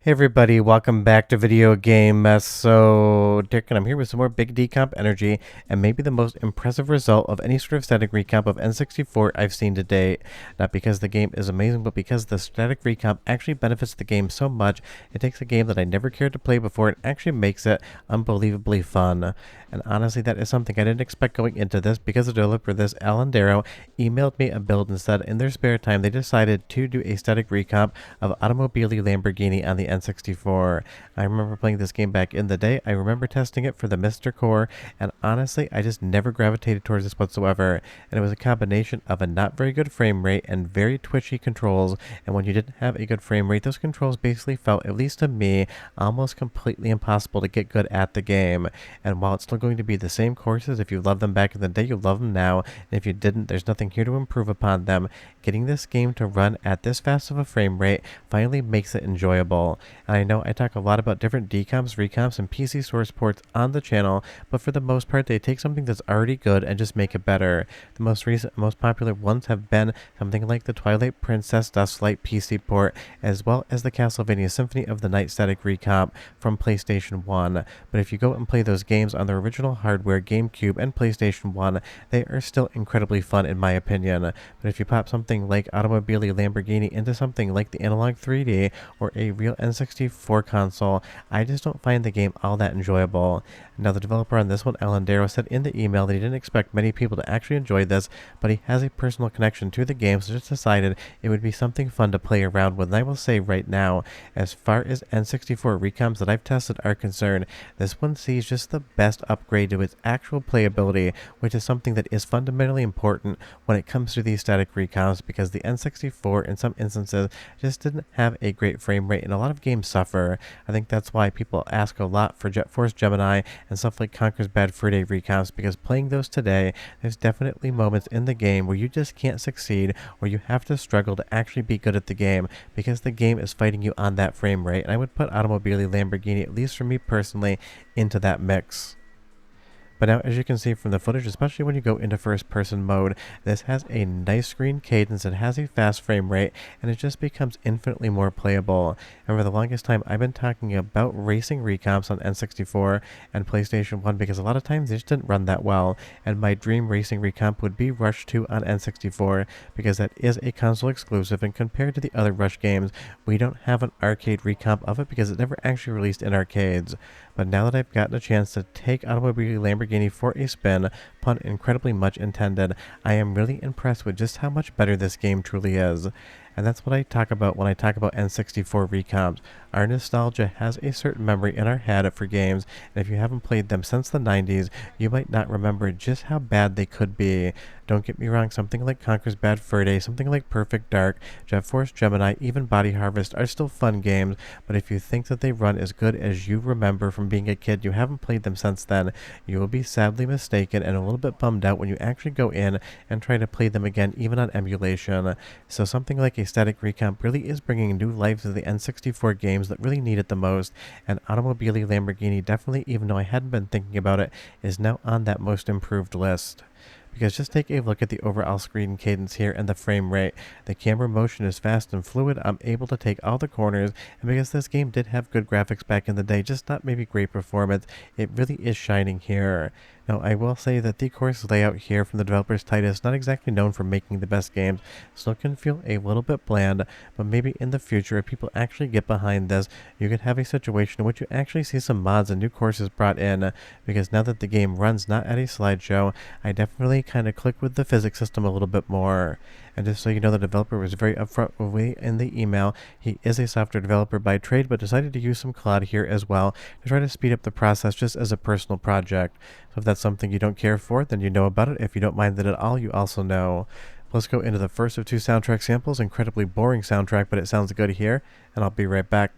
Hey everybody, welcome back to Video Game Mess. So, Dick, and I'm here with some more big decomp energy, and maybe the most impressive result of any sort of static recomp of N64 I've seen to date. Not because the game is amazing, but because the static recomp actually benefits the game so much, it takes a game that I never cared to play before and actually makes it unbelievably fun. And honestly, that is something I didn't expect going into this, because the developer of this, Alan Darrow, emailed me a build and said in their spare time they decided to do a static recomp of Automobili Lamborghini on the N64. I remember playing this game back in the day. I remember testing it for the Mr. Core, and honestly, I just never gravitated towards this whatsoever. And it was a combination of a not very good frame rate and very twitchy controls. And when you didn't have a good frame rate, those controls basically felt, at least to me, almost completely impossible to get good at the game. And while it's still going to be the same courses, if you loved them back in the day, you love them now. And if you didn't, there's nothing here to improve upon them. Getting this game to run at this fast of a frame rate finally makes it enjoyable. And I know I talk a lot about different decomps, recomps, and PC source ports on the channel, but for the most part, they take something that's already good and just make it better. The most recent, most popular ones have been something like the Twilight Princess PC port, as well as the Castlevania Symphony of the Night static recomp from PlayStation 1. But if you go and play those games on the original hardware, GameCube, and PlayStation 1, they are still incredibly fun in my opinion. But if you pop something like Automobili Lamborghini into something like the Analog 3D or a real N64 console, I just don't find the game all that enjoyable. Now, the developer on this one, Alan Darrow, said in the email that he didn't expect many people to actually enjoy this, but he has a personal connection to the game, so just decided it would be something fun to play around with. And I will say right now, as far as N64 recomps that I've tested are concerned, this one sees just the best upgrade to its actual playability, which is something that is fundamentally important when it comes to these static recomps, because the N64 in some instances just didn't have a great frame rate, and a lot of games suffer. I think that's why people ask a lot for Jet Force Gemini and stuff like Conker's Bad Fur Day recomps, because playing those today, there's definitely moments in the game where you just can't succeed, or you have to struggle to actually be good at the game, because the game is fighting you on that frame rate. And I would put Automobili Lamborghini, at least for me personally, into that mix. But now, as you can see from the footage, especially when you go into first-person mode, this has a nice screen cadence, it has a fast frame rate, and it just becomes infinitely more playable. And for the longest time, I've been talking about racing recomps on N64 and PlayStation 1 because a lot of times they just didn't run that well, and my dream racing recomp would be Rush 2 on N64 because that is a console exclusive, and compared to the other Rush games, we don't have an arcade recomp of it because it never actually released in arcades. But now that I've gotten a chance to take Automobili Lamborghini for a spin, pun incredibly much intended, I am really impressed with just how much better this game truly is. And that's what I talk about when I talk about N64 recomps. Our nostalgia has a certain memory in our head for games, and if you haven't played them since the 90s, you might not remember just how bad they could be. Don't get me wrong, something like Conker's Bad Fur Day, something like Perfect Dark, Jet Force Gemini, even Body Harvest are still fun games, but if you think that they run as good as you remember from being a kid, you haven't played them since then, you will be sadly mistaken and a little bit bummed out when you actually go in and try to play them again, even on emulation. So something like a static recomp really is bringing new life to the N64 games that really need it the most, and Automobili Lamborghini definitely, even though I hadn't been thinking about it, is now on that most improved list. Because just take a look at the overall screen cadence here and the frame rate. The camera motion is fast and fluid. I'm able to take all the corners, and because this game did have good graphics back in the day, just not maybe great performance, it really is shining here. Now, I will say that the course layout here from the developer's Titus, not exactly known for making the best games, still can feel a little bit bland, but maybe in the future, if people actually get behind this, you could have a situation in which you actually see some mods and new courses brought in, because now that the game runs not at a slideshow, I definitely kind of click with the physics system a little bit more. And just so you know, the developer was very upfront with me in the email. He is a software developer by trade, but decided to use some Cloud here as well to try to speed up the process just as a personal project. So if that's something you don't care for, then you know about it. If you don't mind that at all, you also know. Let's go into the first of two soundtrack samples. Incredibly boring soundtrack, but it sounds good here, and I'll be right back.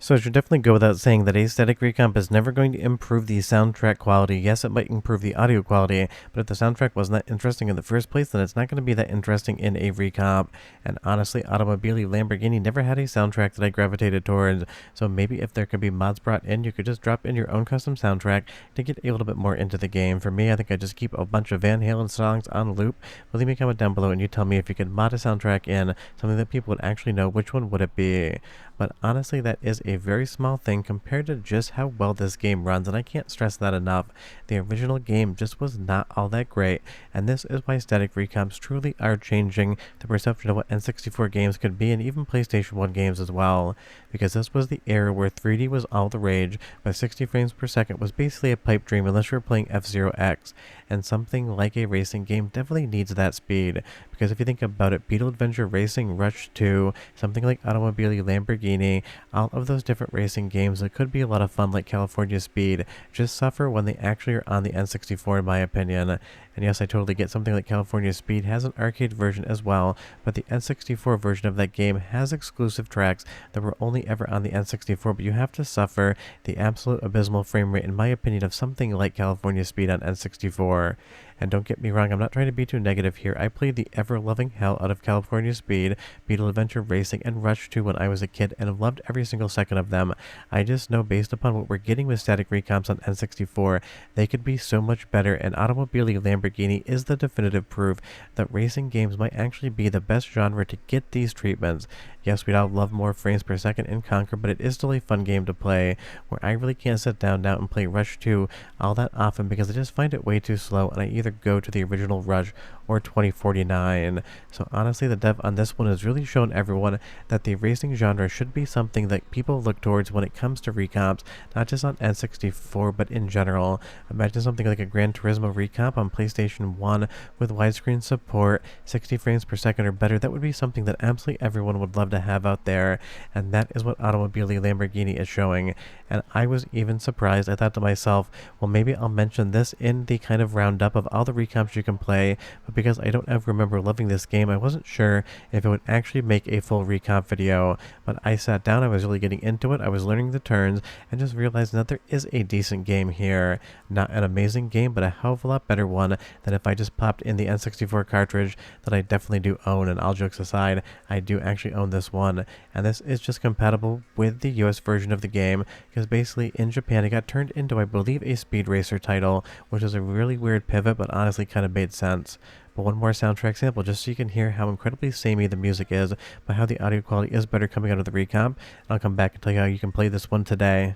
So it should definitely go without saying that a static recomp is never going to improve the soundtrack quality. Yes, it might improve the audio quality, but if the soundtrack wasn't that interesting in the first place, then it's not going to be that interesting in a recomp. And honestly, Automobili Lamborghini never had a soundtrack that I gravitated towards, so maybe if there could be mods brought in, you could just drop in your own custom soundtrack to get a little bit more into the game. For me, I think I just keep a bunch of Van Halen songs on loop. But leave me a comment down below and you tell me if you could mod a soundtrack in, something that people would actually know, which one would it be? But honestly, that is a very small thing compared to just how well this game runs, and I can't stress that enough. The original game just was not all that great, and this is why static recomps truly are changing the perception of what N64 games could be, and even PlayStation 1 games as well. Because this was the era where 3D was all the rage, but 60 frames per second was basically a pipe dream unless you were playing F-Zero X, and something like a racing game definitely needs that speed. Because if you think about it, Beetle Adventure Racing, Rush 2, something like Automobili Lamborghini, all of those different racing games that could be a lot of fun like California Speed, just suffer when they actually are on the N64 in my opinion. And yes, I totally get something like California Speed has an arcade version as well, but the N64 version of that game has exclusive tracks that were only ever on the N64, but you have to suffer the absolute abysmal frame rate in my opinion of something like California Speed on N64. And don't get me wrong, I'm not trying to be too negative here. I played the ever-loving hell out of California Speed, Beetle Adventure Racing, and Rush 2 when I was a kid, and loved every single second of them. I just know based upon what we're getting with static recomps on N64, they could be so much better, and Automobili Lamborghini is the definitive proof that racing games might actually be the best genre to get these treatments. Yes, we'd all love more frames per second in Conquer, but it is still a fun game to play, where I really can't sit down now and play Rush 2 all that often because I just find it way too slow, and I either go to the original Rush or 2049. So honestly, the dev on this one has really shown everyone that the racing genre should be something that people look towards when it comes to recomps, not just on N64, but in general. Imagine something like a Gran Turismo recomp on PlayStation 1 with widescreen support, 60 frames per second or better. That would be something that absolutely everyone would love to have out there, and that is what Automobili Lamborghini is showing. And I was even surprised. I thought to myself, well, maybe I'll mention this in the kind of roundup of all the recomps you can play, but because I don't ever remember loving this game, I wasn't sure if it would actually make a full recomp video. But I sat down, I was really getting into it, I was learning the turns, and just realizing that there is a decent game here. Not an amazing game, but a hell of a lot better one than if I just popped in the N64 cartridge that I definitely do own. And all jokes aside, I do actually own this one, and this is just compatible with the US version of the game, because basically in Japan it got turned into, I believe, a Speed Racer title, which is a really weird pivot, but honestly kind of made sense. But one more soundtrack sample just so you can hear how incredibly samey the music is, but how the audio quality is better coming out of the recomp, and I'll come back and tell you how you can play this one today.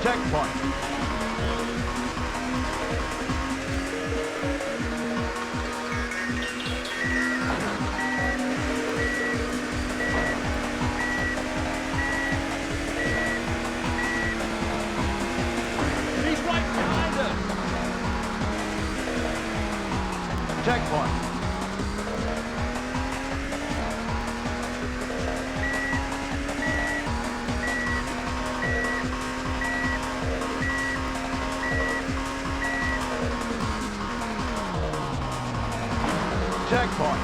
Checkpoint. Checkpoint. Checkpoint.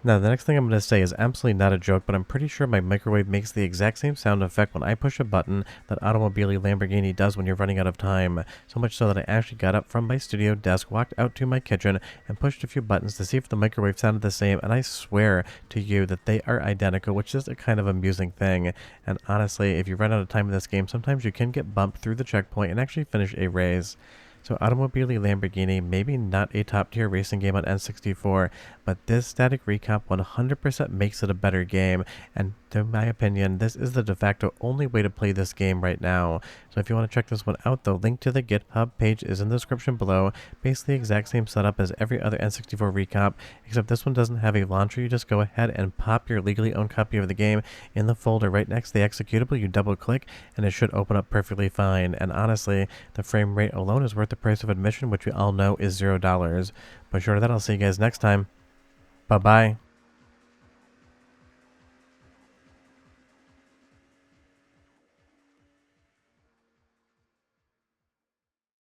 Now, the next thing I'm going to say is absolutely not a joke, but I'm pretty sure my microwave makes the exact same sound effect when I push a button that Automobili Lamborghini does when you're running out of time. So much so that I actually got up from my studio desk, walked out to my kitchen, and pushed a few buttons to see if the microwave sounded the same, and I swear to you that they are identical, which is a kind of amusing thing. And honestly, if you run out of time in this game, sometimes you can get bumped through the checkpoint and actually finish a race. So Automobili Lamborghini, maybe not a top tier racing game on N64, but this static recomp 100% makes it a better game, and in my opinion, this is the de facto only way to play this game right now. So if you want to check this one out, the link to the GitHub page is in the description below. Basically the exact same setup as every other N64 recomp, except this one doesn't have a launcher. You just go ahead and pop your legally owned copy of the game in the folder right next to the executable. You double click and it should open up perfectly fine. And honestly, the frame rate alone is worth the price of admission, which we all know is $0. But short of that, I'll see you guys next time. Bye-bye.